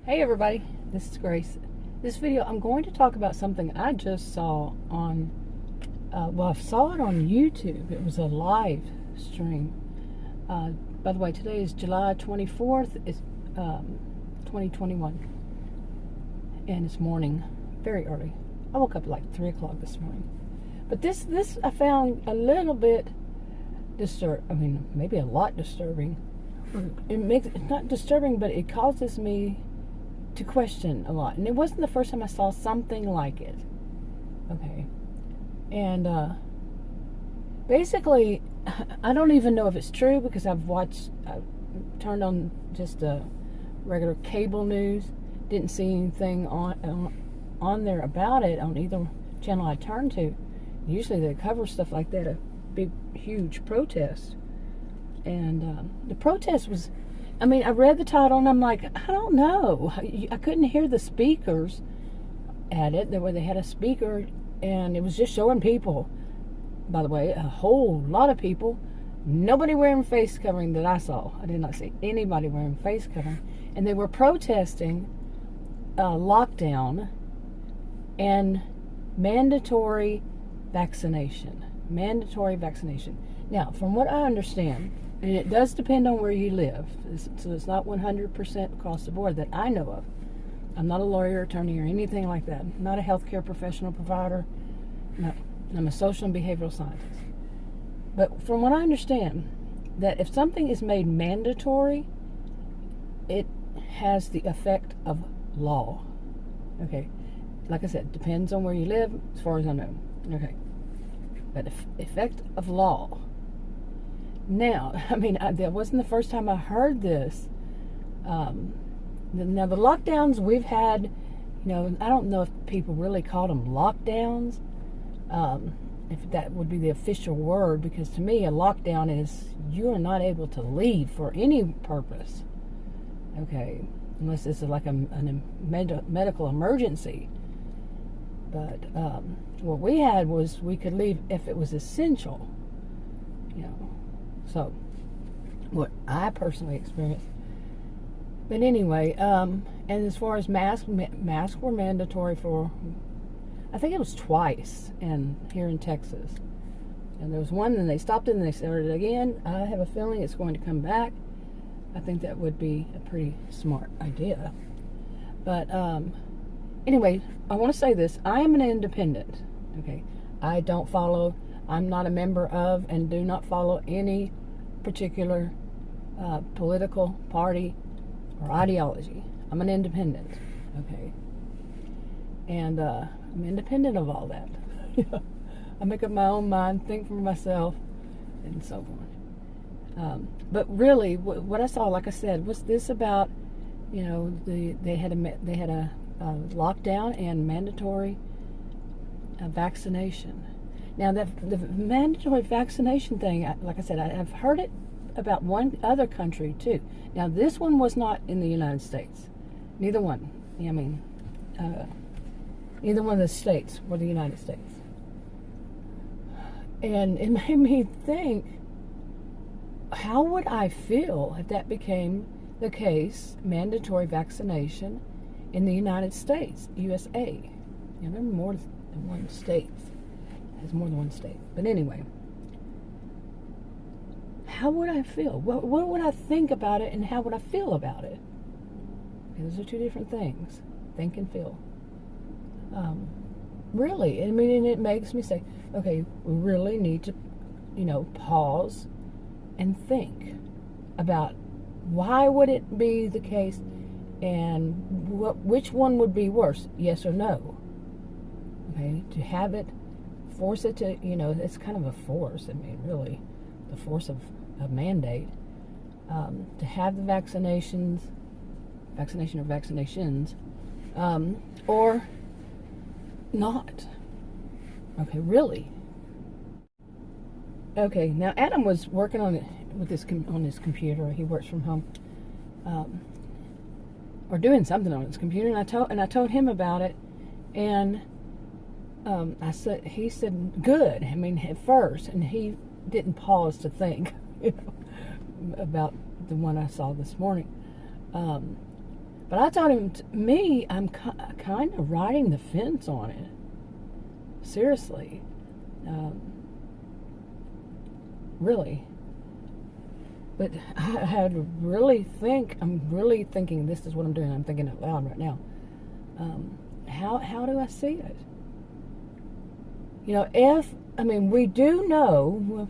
Hey everybody, this is Grace. This video I'm going to talk about something I just saw on, I saw it on YouTube. It was a live stream. By the way, today is July 24th, it's 2021, and it's morning, very early. I woke up at like 3 o'clock this morning. But this I found a little bit maybe a lot disturbing. It's not disturbing, but it causes me to question a lot. And it wasn't the first time I saw something like it. Okay. And basically, I don't even know if it's true because I've turned on just regular cable news, didn't see anything on there about it on either channel I turned to. Usually they cover stuff like that, a big, huge protest. And the protest was, I read the title and I'm like, I don't know. I couldn't hear the speakers at it. They had a speaker and it was just showing people, by the way, a whole lot of people, nobody wearing face covering that I saw. I did not see anybody wearing face covering. And they were protesting lockdown and mandatory vaccination. Mandatory vaccination. Now, from what I understand, and it does depend on where you live, so it's not 100% across the board that I know of. I'm not a lawyer, attorney, or anything like that. I'm not a healthcare professional provider. No, I'm a social and behavioral scientist. But from what I understand, that if something is made mandatory, it has the effect of law. Okay, like I said, depends on where you live, as far as I know. Okay, but effect of law. Now, that wasn't the first time I heard this. Now, the lockdowns we've had, I don't know if people really call them lockdowns, if that would be the official word, because to me, a lockdown is you are not able to leave for any purpose, okay, unless it's like a medical emergency. But what we had was we could leave if it was essential, So, what I personally experienced. But anyway, and as far as masks were mandatory for, I think it was twice here in Texas. And there was one, and they stopped it, and they started it again. I have a feeling it's going to come back. I think that would be a pretty smart idea. But anyway, I want to say this. I am an independent, okay? I'm not a member of and do not follow any particular political party or ideology. I'm an independent, okay? And I'm independent of all that. I make up my own mind, think for myself, and so on. But really, what I saw, like I said, was this about, they had a lockdown and mandatory vaccination. Now, the mandatory vaccination thing, like I said, I've heard it about one other country, too. Now, this one was not in the United States. Neither one. Neither one of the states were the United States. And it made me think, how would I feel if that became the case, mandatory vaccination in the United States, USA? There are more than one state. Has more than one state. But anyway, how would I feel? What would I think about it, and how would I feel about it? Okay, those are two different things. Think and feel. Really, and it makes me say, okay, we really need to, pause and think about why would it be the case, and which one would be worse, yes or no? Okay, to have it. Force it to, it's kind of a force. Really, the force of a mandate to have the vaccination or vaccinations, or not. Okay, really. Okay, now Adam was working on it on his computer. He works from home, or doing something on his computer, and I told him about it, and. He said, good. At first, and he didn't pause to think, about the one I saw this morning. But I told him, me, I'm kind of riding the fence on it. Seriously. Really. But I had to really think, I'm really thinking, this is what I'm doing, I'm thinking out loud right now. How do I see it? We do know,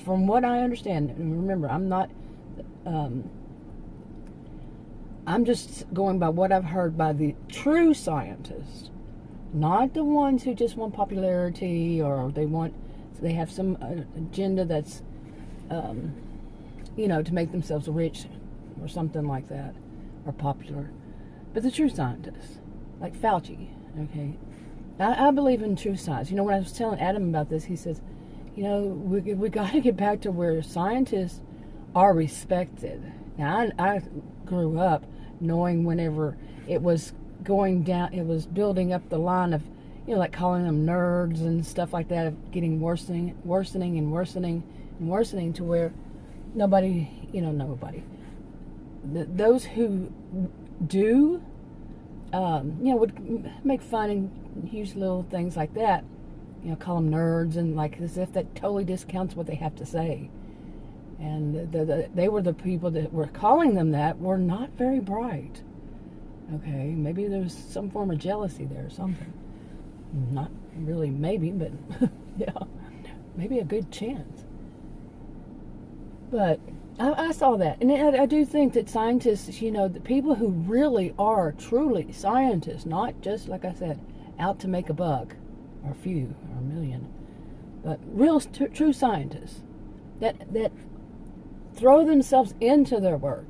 from what I understand, and remember, I'm just going by what I've heard by the true scientists, not the ones who just want popularity or they have some agenda that's, to make themselves rich or something like that, or popular. But the true scientists, like Fauci, okay? I believe in true science. When I was telling Adam about this, he says, we got to get back to where scientists are respected. Now, I grew up knowing whenever it was going down, it was building up the line of, like calling them nerds and stuff like that, of getting worsening to where nobody. Those who do, would make fun and use little things like that, call them nerds, and like as if that totally discounts what they have to say. And they were the people that were calling them that were not very bright. Okay, maybe there's some form of jealousy there or something. Not really, maybe, but yeah, maybe a good chance. But I saw that, and I do think that scientists, the people who really are truly scientists, not just, like I said, out to make a buck, or a few, or a million, but real true scientists that throw themselves into their work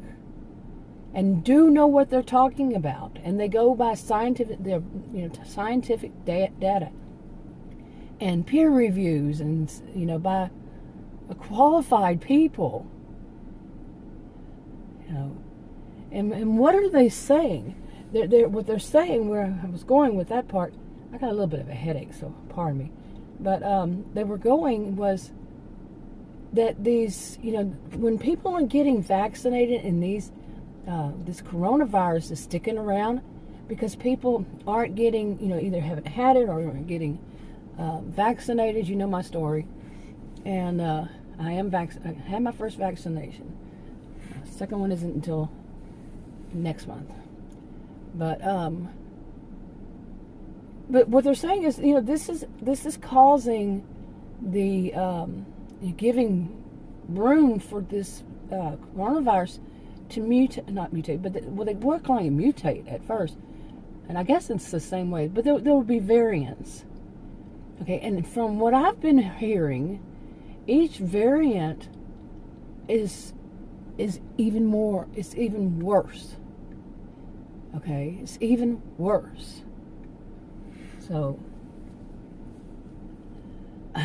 and do know what they're talking about, and they go by scientific data and peer reviews, and by qualified people, and what are they saying? What they're saying, where I was going with that part, I got a little bit of a headache, so pardon me, but they were going was that these, when people are getting vaccinated and this coronavirus is sticking around because people aren't getting, either haven't had it or aren't getting vaccinated. You know my story. And I had my first vaccination. Second one isn't until next month. But what they're saying is, this is causing the giving room for this coronavirus to not mutate, but they were calling it mutate at first, and I guess it's the same way, but there will be variants. Okay, and from what I've been hearing, each variant is even more, it's even worse. Okay, it's even worse. So,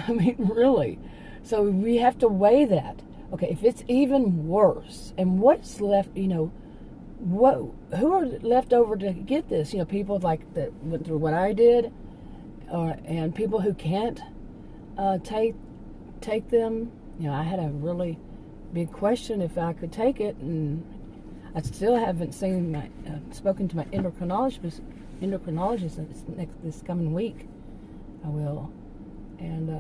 really. So we have to weigh that. Okay, if it's even worse, and what's left, who are left over to get this? People like that went through what I did, and people who can't take them. I had a really big question if I could take it, and I still haven't spoken to my endocrinologist this coming week. I will, and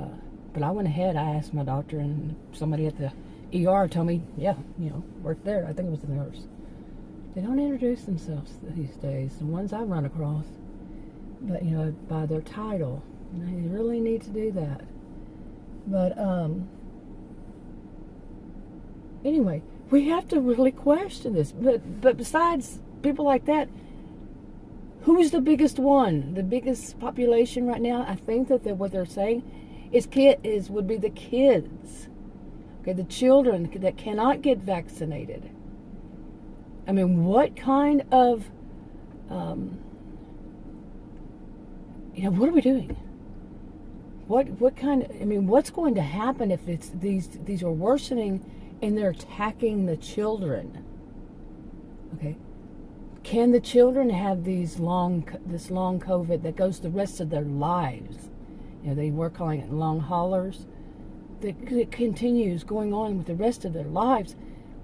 but I went ahead. I asked my doctor, and somebody at the ER told me, worked there. I think it was the nurse. They don't introduce themselves these days, the ones I run across, but by their title. And they really need to do that. But anyway, we have to really question this. But besides people like that, who's the biggest one? The biggest population right now? I think that what they're saying would be the kids. Okay, the children that cannot get vaccinated. What kind of, what are we doing? What kind of, what's going to happen if these are worsening and they're attacking the children? Okay, can the children have this long COVID that goes the rest of their lives? They were calling it long haulers. That continues going on with the rest of their lives.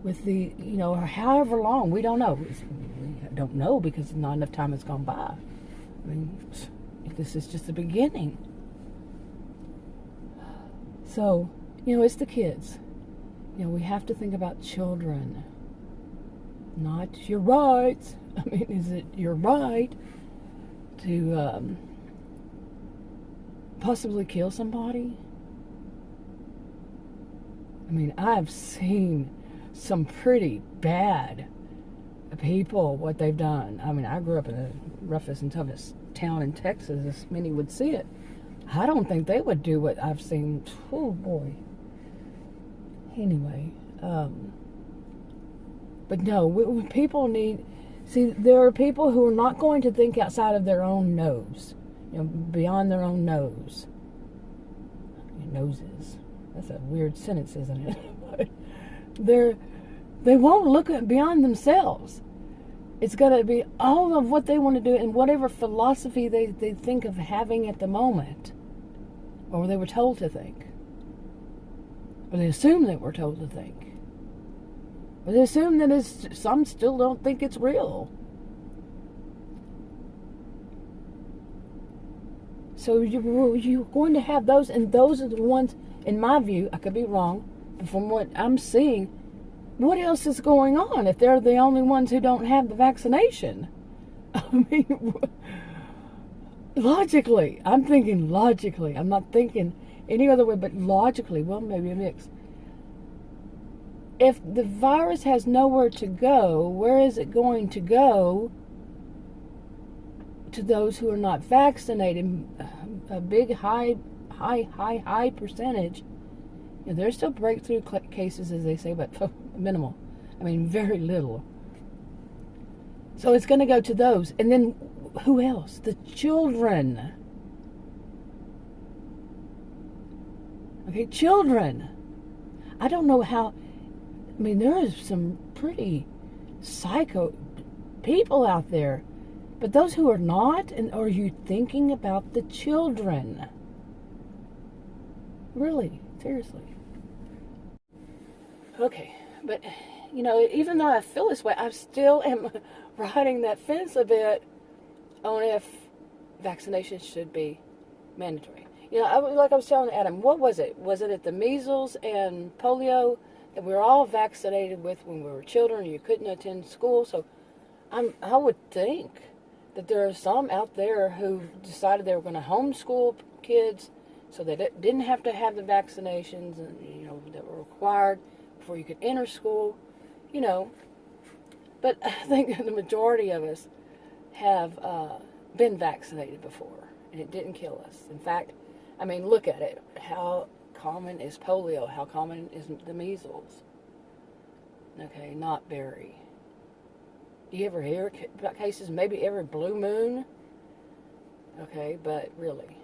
with the, or however long, we don't know. We don't know because not enough time has gone by. I mean, this is just the beginning. So, it's the kids. We have to think about children. Not your rights. I mean, is it your right to possibly kill somebody? I mean, I've seen some pretty bad people, what they've done. I mean, I grew up in the roughest and toughest town in Texas, as many would see it. I don't think they would do what I've seen. Oh, boy. Anyway, but no, people need... See, there are people who are not going to think outside of their own nose, beyond their own nose. Noses. That's a weird sentence, isn't it? They won't look beyond themselves. It's got to be all of what they want to do and whatever philosophy they think of having at the moment, or they were told to think, or they assume they were told to think, or they assume that some still don't think it's real. So you're going to have those, and those are the ones, in my view, I could be wrong, but from what I'm seeing, what else is going on if they're the only ones who don't have the vaccination? I mean, logically, I'm thinking logically. I'm not thinking any other way, but logically, well, maybe a mix. If the virus has nowhere to go, where is it going to go? To those who are not vaccinated, a big high percentage. There's still breakthrough cases, as they say, but minimal. I mean, very little. So it's going to go to those. And then who else? The children. Okay, children. I don't know how... I mean, there is some pretty psycho people out there. But those who are not, and are you thinking about the children? Really, seriously. Okay, but, even though I feel this way, I still am riding that fence a bit on if vaccinations should be mandatory. Like I was telling Adam, what was it? Was it at the measles and polio that we were all vaccinated with when we were children and you couldn't attend school? So I would think that there are some out there who decided they were going to homeschool kids so they didn't have to have the vaccinations and that were required before you could enter school, But I think the majority of us have been vaccinated before, and it didn't kill us. In fact, I mean, look at it. How common is polio? How common is the measles? Okay, not very. Do you ever hear about cases maybe every blue moon? Okay, but really.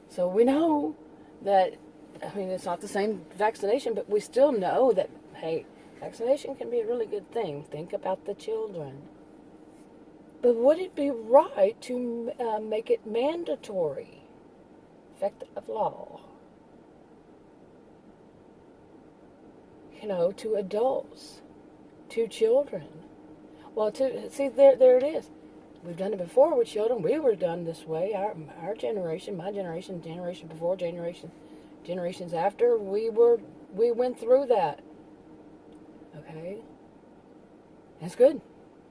So we know that, it's not the same vaccination, but we still know that, hey, vaccination can be a really good thing. Think about the children. But would it be right to make it mandatory? Effect of law. To adults, to children. Well, see, there it is. We've done it before with children. We were done this way. Our generation, my generation, generation before, generations after, we went through that. Okay, that's good.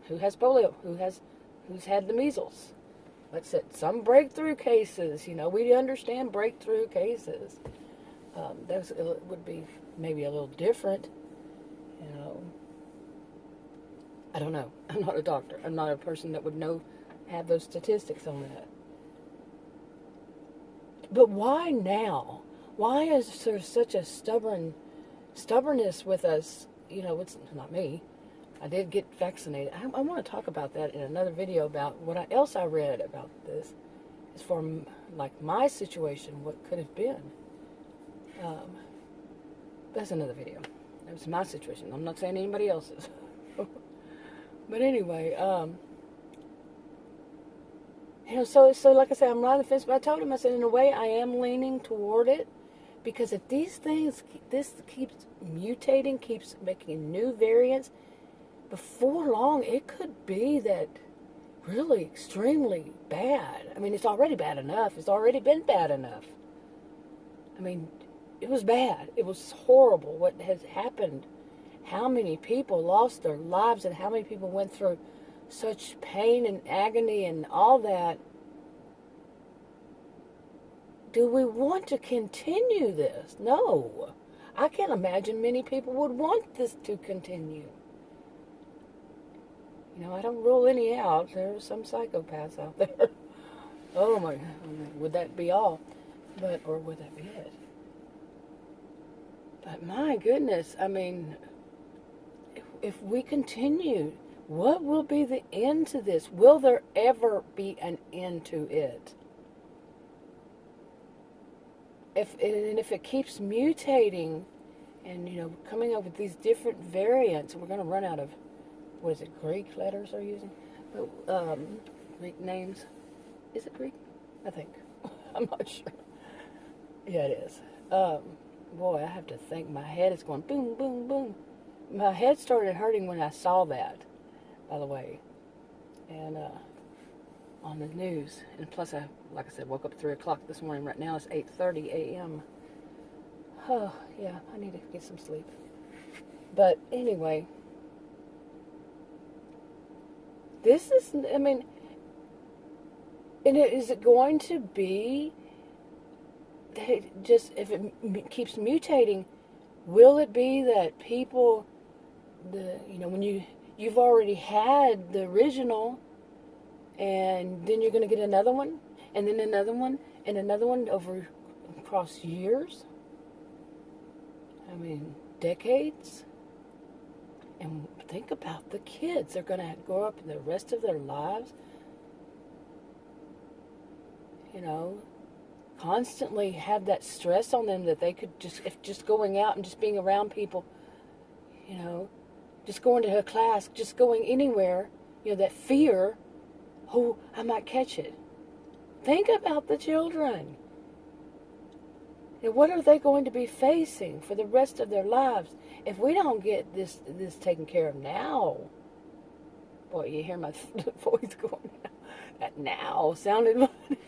Who has polio? Who's had the measles? Like I said, some breakthrough cases. We understand breakthrough cases. It would be maybe a little different. I don't know. I'm not a doctor. I'm not a person that would have those statistics on that. But why now? Why is there such a stubbornness with us? It's not me. I did get vaccinated. I want to talk about that in another video about what else I read about this. As for my situation, what could have been. That's another video. That was my situation. I'm not saying anybody else's. But anyway, so like I said, I'm riding the fence. But I told him, I said, in a way, I am leaning toward it Because if this keeps mutating, keeps making new variants, before long it could be that really extremely bad. I mean, it's already bad enough. It's already been bad enough. I mean, it was bad. It was horrible what has happened. How many people lost their lives and how many people went through such pain and agony and all that. Do we want to continue this? No. I can't imagine many people would want this to continue. You know, I don't rule any out. There are some psychopaths out there. Oh my God. Would that be all? Or would that be it? But my goodness, I mean, if we continue, what will be the end to this? Will there ever be an end to it? If it keeps mutating and, you know, coming up with these different variants, we're going to run out of, what is it, Greek letters they're using? Greek names. Is it Greek? I think. I'm not sure. Yeah, it is. Boy, I have to think. My head is going boom, boom, boom. My head started hurting when I saw that, by the way. And on the news. And plus, like I said, woke up at 3 o'clock this morning. Right now it's 8:30 a.m. Oh, yeah, I need to get some sleep. But anyway, this is, I mean, and is it going to be that it just, if it keeps mutating, will it be that people, when you've already had the original, and then you're going to get another one, and then another one, and another one across years? I mean, decades? And think about the kids. They're going to grow up the rest of their lives, you know, constantly have that stress on them that they could just going out and just being around people, you know, just going to a class, just going anywhere, you know, that fear, oh, I might catch it. Think about the children. And what are they going to be facing for the rest of their lives if we don't get this taken care of now? Boy, you hear my voice going now. That now sounded funny.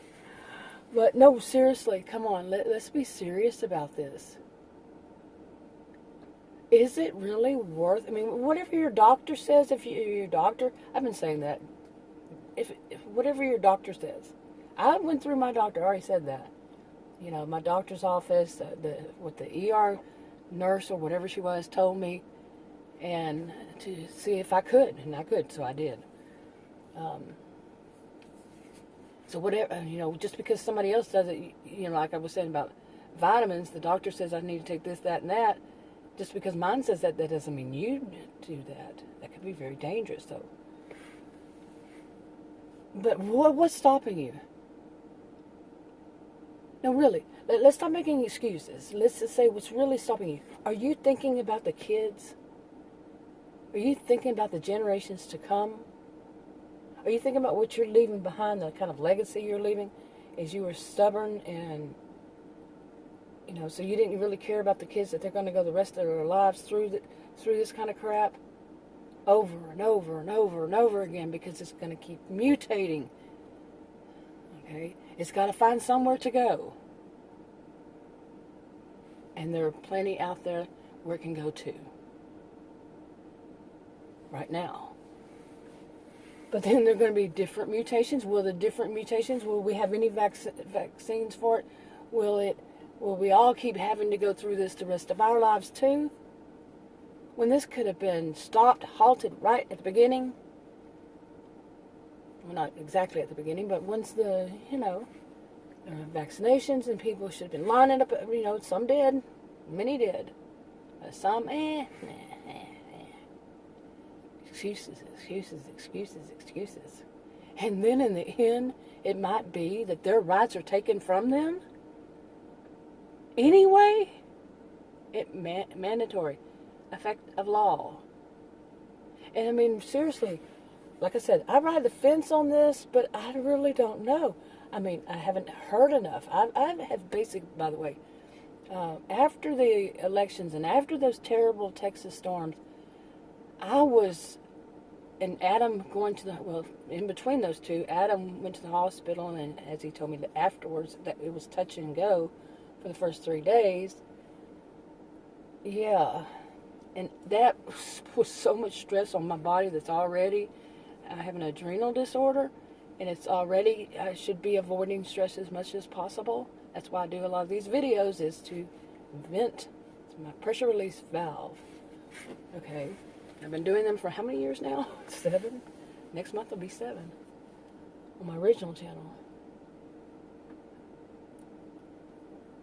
But no, seriously, come on, let's be serious about this. Is it really worth, I mean, whatever your doctor says, if you're your doctor, I've been saying that, if whatever your doctor says, I went through my doctor, I already said that. You know, my doctor's office, what the ER nurse or whatever she was told me, and to see if I could, and I could, so I did. So whatever, you know, just because somebody else does it, you know, like I was saying about vitamins, the doctor says I need to take this, that, and that. Just because mine says that, that doesn't mean you do that. That could be very dangerous, though. But what's stopping you? No, really, let's stop making excuses. Let's just say what's really stopping you. Are you thinking about the kids? Are you thinking about the generations to come? Are you thinking about what you're leaving behind, the kind of legacy you're leaving? Is you were stubborn and, you know, so you didn't really care about the kids, that they're going to go the rest of their lives through this kind of crap over and over and over and over again, because it's going to keep mutating. Okay? It's got to find somewhere to go. And there are plenty out there where it can go to. Right now. But then there are going to be different mutations. Will we have any vaccines for it? Will we all keep having to go through this the rest of our lives too? When this could have been stopped, halted right at the beginning. Well, not exactly at the beginning, but once there were vaccinations and people should have been lining up, you know, some did, many did. Some, Excuses. And then in the end, it might be that their rights are taken from them. Anyway, mandatory effect of law. And I mean, seriously, like I said, I ride the fence on this, but I really don't know. I mean, I haven't heard enough. I have basic, by the way, After the elections and after those terrible Texas storms, I was, and Adam going to in between those two, Adam went to the hospital, and as he told me that afterwards, that it was touch and go for the first 3 days. Yeah, and that was so much stress on my body that's already, I have an adrenal disorder, and it's already, I should be avoiding stress as much as possible. That's why I do a lot of these videos, is to vent. It's my pressure release valve. Okay, I've been doing them for how many years now? 7? Next month will be 7 on my original channel.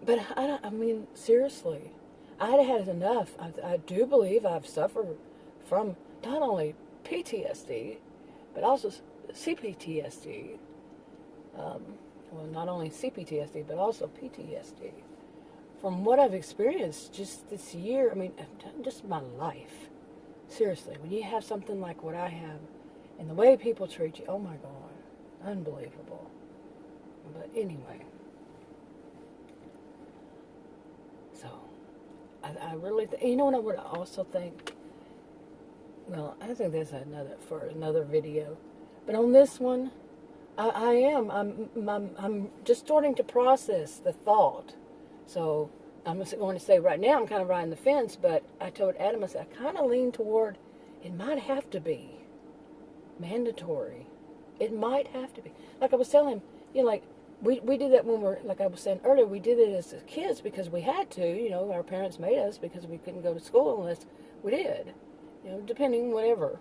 But I mean, seriously, I'd had enough. I do believe I've suffered from not only PTSD, but also CPTSD. Well, not only CPTSD, but also PTSD. From what I've experienced just this year, I mean, just my life. Seriously, when you have something like what I have, and the way people treat you, oh my God, unbelievable. But anyway, so I really, you know what I would also think? Well, I think there's another video, but on this one, I'm just starting to process the thought. So I'm going to say right now I'm kind of riding the fence, but I told Adam, I said, I kind of lean toward it might have to be mandatory. It might have to be. Like I was telling him, you know, like we did that when like I was saying earlier, we did it as kids because we had to, you know, our parents made us because we couldn't go to school unless we did, you know, depending, whatever.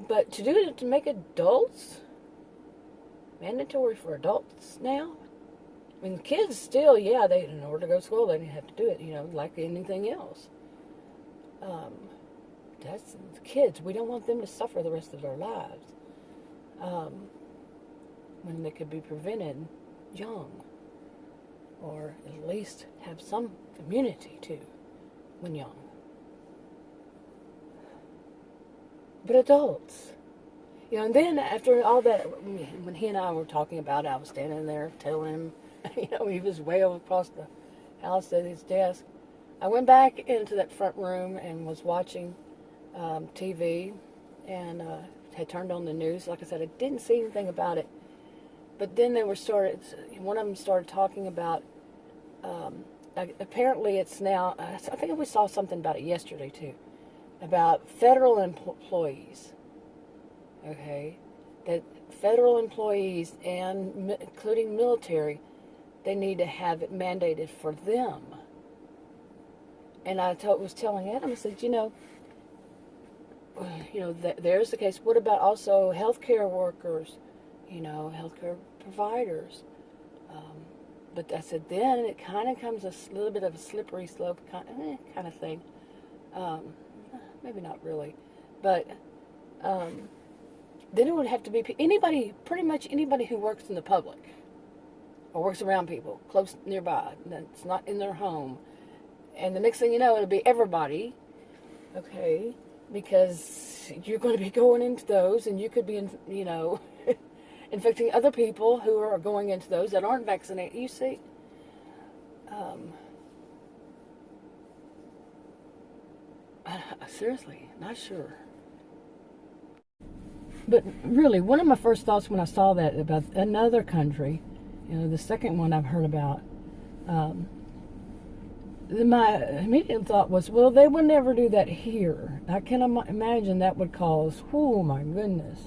But to do it to make adults mandatory for adults now, I mean, the kids still, yeah, in order to go to school, they didn't have to do it, you know, like anything else. That's the kids. We don't want them to suffer the rest of their lives. When they could be prevented young, or at least have some immunity too when young. But adults, you know, and then after all that, when he and I were talking about it, I was standing there telling him, you know, he was way over across the house at his desk. I went back into that front room and was watching TV, and had turned on the news. Like I said, I didn't see anything about it. But then one of them started talking about, apparently it's now, I think we saw something about it yesterday too, about federal employees, okay, that federal employees, and including military, they need to have it mandated for them. And I was telling Adam, I said, you know, there's the case. What about also healthcare workers, you know, healthcare providers? But I said, then it kind of comes a little bit of a slippery slope kind of thing. Maybe not really, but then it would have to be pretty much anybody who works in the public or works around people close nearby, that's not in their home. And the next thing you know, it'll be everybody, okay, because you're going to be going into those, and you could be, you know, infecting other people who are going into those that aren't vaccinated. You see, seriously, not sure. But really, one of my first thoughts when I saw that about another country, you know, the second one I've heard about, my immediate thought was, well, they would never do that here. I can imagine that would cause, oh my goodness.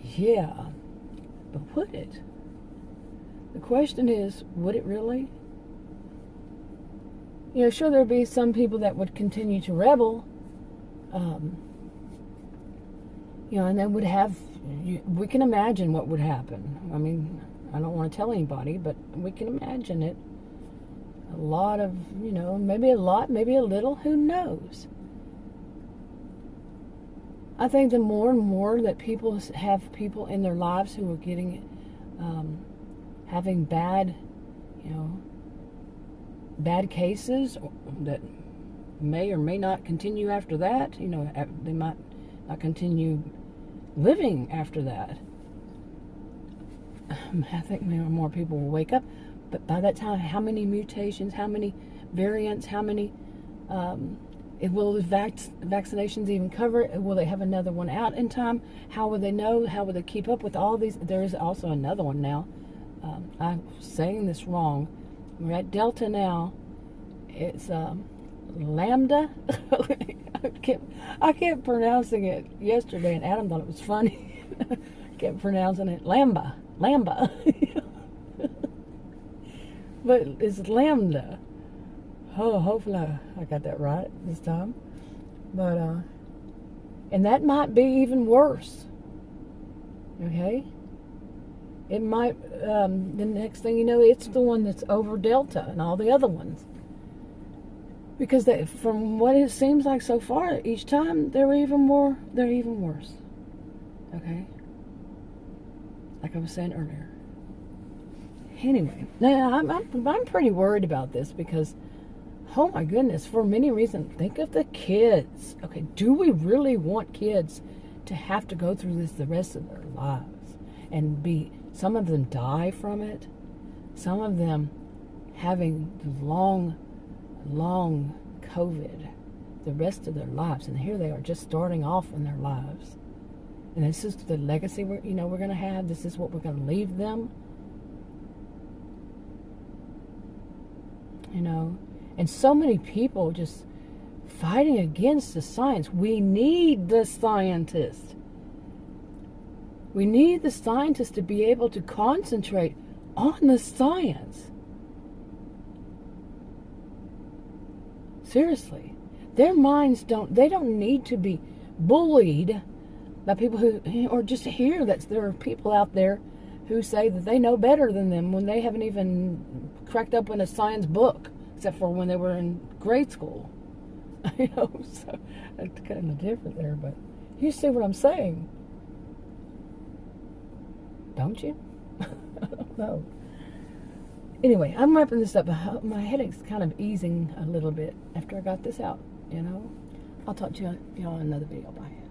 Yeah, but would it? The question is, would it really? You know, sure, there'd be some people that would continue to rebel, you know, and then we can imagine what would happen. I mean, I don't want to tell anybody, but we can imagine it. A lot of, you know, maybe a lot, maybe a little, who knows? I think the more and more that people have people in their lives who are getting, having bad, you know, bad cases that may or may not continue after that, you know, they might not continue living after that. I think more people will wake up. But by that time, how many mutations, how many variants, how many, will the vaccinations even cover it? Will they have another one out in time? How will they know? How will they keep up with all these? There is also another one now. I'm saying this wrong. We're at Delta now. It's Lambda. I kept pronouncing it yesterday, and Adam thought it was funny. Kept pronouncing it Lamba. But it's Lambda. Oh, hopefully I got that right this time. But and that might be even worse. Okay. It might, the next thing you know, it's the one that's over Delta and all the other ones. Because from what it seems like so far, each time they're even worse. Okay? Like I was saying earlier. Anyway, now I'm pretty worried about this because, oh my goodness, for many reasons. Think of the kids. Okay, do we really want kids to have to go through this the rest of their lives and some of them die from it, some of them having long COVID the rest of their lives, and here they are just starting off in their lives, and this is the legacy we're going to have. This is what we're going to leave them, and so many people just fighting against the science. We need the scientists. We need the scientists to be able to concentrate on the science. Seriously. Their minds don't need to be bullied by people or just to hear that there are people out there who say that they know better than them when they haven't even cracked open a science book, except for when they were in grade school. So that's kind of different there, but you see what I'm saying. Don't you? I don't know. Anyway, I'm wrapping this up. My headache's kind of easing a little bit after I got this out, I'll talk to you on another video. Bye.